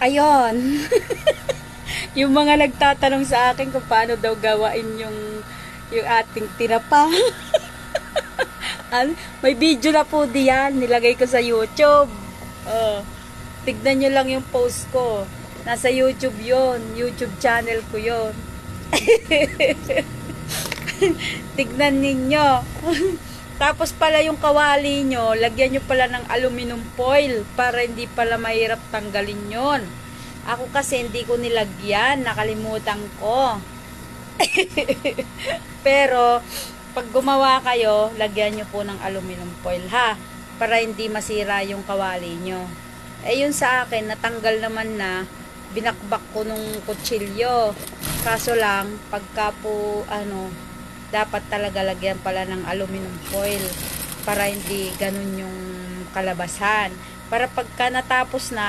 Ayun. Yung mga nagtatanong sa akin kung paano daw gawain yung ating tinapa. May video na po diyan, nilagay ko sa YouTube. Oh, tignan nyo lang yung post ko. Nasa YouTube yon, YouTube channel ko yon. Tignan ninyo. Tapos pala yung kawali nyo, lagyan nyo pala ng aluminum foil para hindi pala mahirap tanggalin yon. Ako kasi hindi ko nilagyan, nakalimutan ko. Pero pag gumawa kayo, lagyan nyo po ng aluminum foil ha, para hindi masira yung kawali nyo. Eh yun sa akin, natanggal naman na, binakbak ko nung kutsilyo. Kaso lang, pagka po dapat talaga lagyan pala ng aluminum foil para hindi ganun yung kalabasan. Para pagka natapos na,